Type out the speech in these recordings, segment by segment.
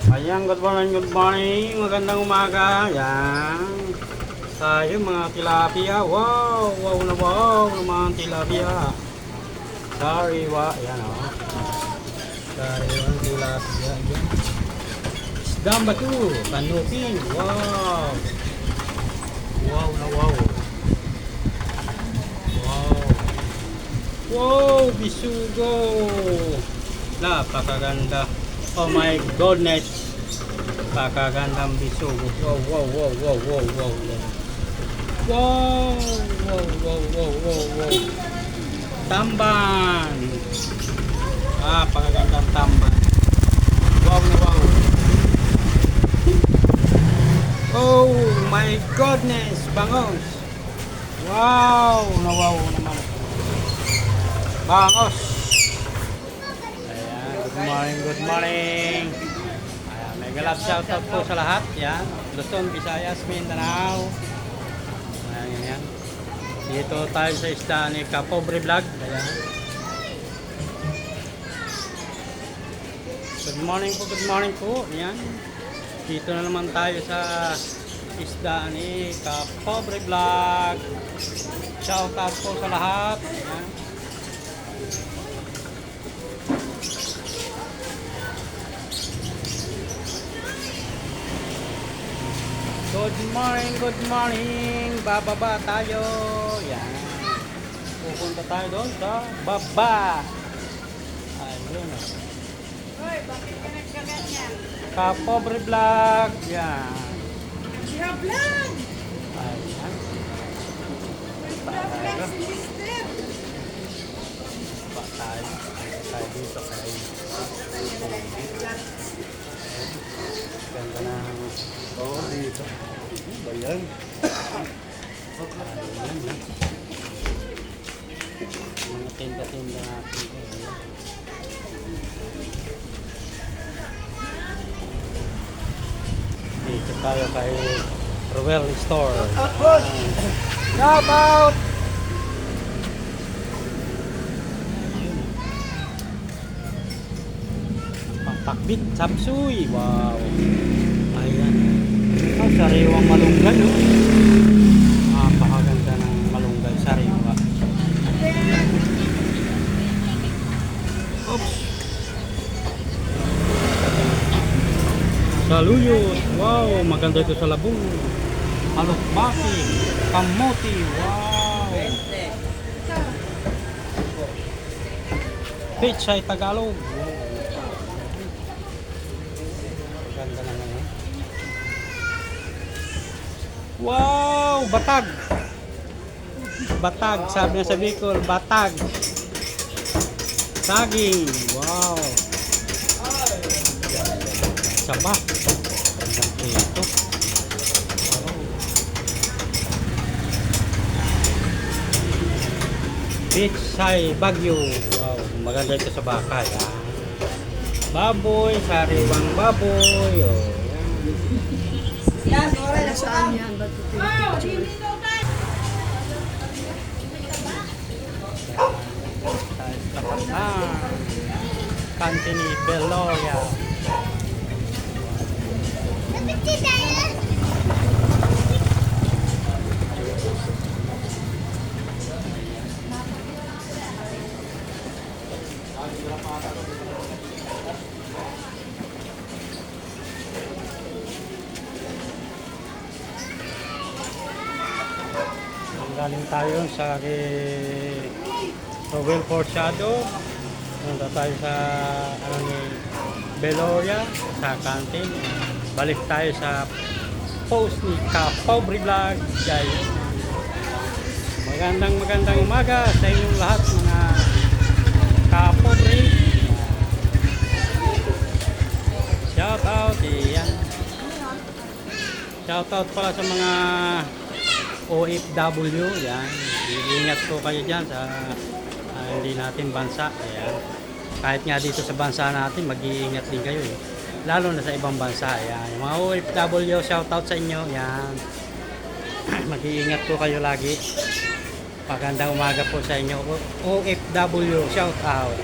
Ayan, good morning, good morning. Magandang umaga. Ayan. Tayo mga tilapia. Wow, wow na wow ng mga tilapia. Sariwa. Ayan o. Sariwa ng tilapia. Ayan. Isdang batu. Panupin. Wow. Wow na wow. Wow. Wow, bisugo. Napakaganda. Oh my goodness. Pakagandang bisugo. Wow, wow, wow, wow, wow, wow. Wow, wow, wow, wow, wow, wow. Tamban. Pakagandang tamban. Wow na wow. Oh my goodness. Bangos. Wow na wow naman. Bangos. Good morning, good morning. Ayan, mega love shoutout po sa lahat. Yan, Luzon, Visayas, Mindanao. Ayan, yan. Dito tayo sa isda ni Kapobre Vlog. Ayan. Good morning po, good morning po. Ayan. Dito na naman tayo sa isda ni Kapobre Vlog. Shoutout po sa lahat. Ayan. Good morning. Bababa tayo. Yan. Pupunta tayo doon sa baba. Ayun. Hoy, bakit ka nagkaganyan? Kapobre Vlog. Yan. Siya vlog! Ayan. Vlog si Mister! Baba tayo. Tayo dito kay ganda na dito. Bayan. Mga tinda-tinda natin. Dito tayo kay Roel Store. Shout out! Pampakbit, sapsuy. Wow. Ayan. Sariwang malunggay, no? Napakaganda ng malunggay, sariwa. Oops! Saluyot! Wow! Maganda ito sa labong. Alokbaki! Kamote! Wow! Pechay Tagalog! Maganda naman, no? Wow! Batag! Batag! Sabi na sa Bicol, batag! Saging! Wow! Saba! Ang ito. Pichay Bagyo! Wow! Maganda ito sa baka. Yan. Baboy! Sariwang baboy! Oh. Yes, oray na saan yan? Ba't ito yung picture? Kantini Beloria. Galing tayo sa Rowell Forsyado. Punta tayo sa Beloria, sa kantin. Balik tayo sa post ni Kapobre Vlog. Guys, magandang umaga sa inyong lahat mga Kapobre. Shout out, yan. Shout out pala sa mga OFW, yan. Iingat po kayo dyan sa hindi natin bansa. Ayan. Kahit nga dito sa bansa natin, mag-iingat din kayo. Eh. Lalo na sa ibang bansa. Ayan. Yung mga OFW, shout out sa inyo. Yan. Mag-iingat po kayo lagi. Magandang umaga po sa inyo. OFW, shout out.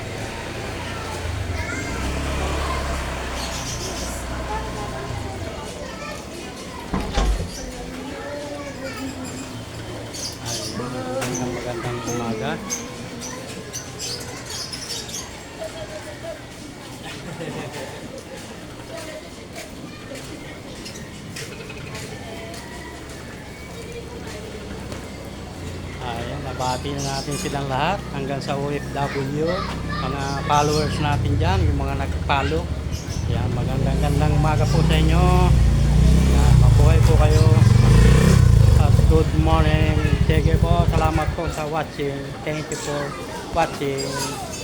Bati na natin silang lahat hanggang sa OFW, mga followers natin dyan, yung mga nag-follow. Yan, magandang umaga po sa inyo. Yan, mabuhay po kayo. At good morning. Sige po, salamat po sa watching. Thank you for watching.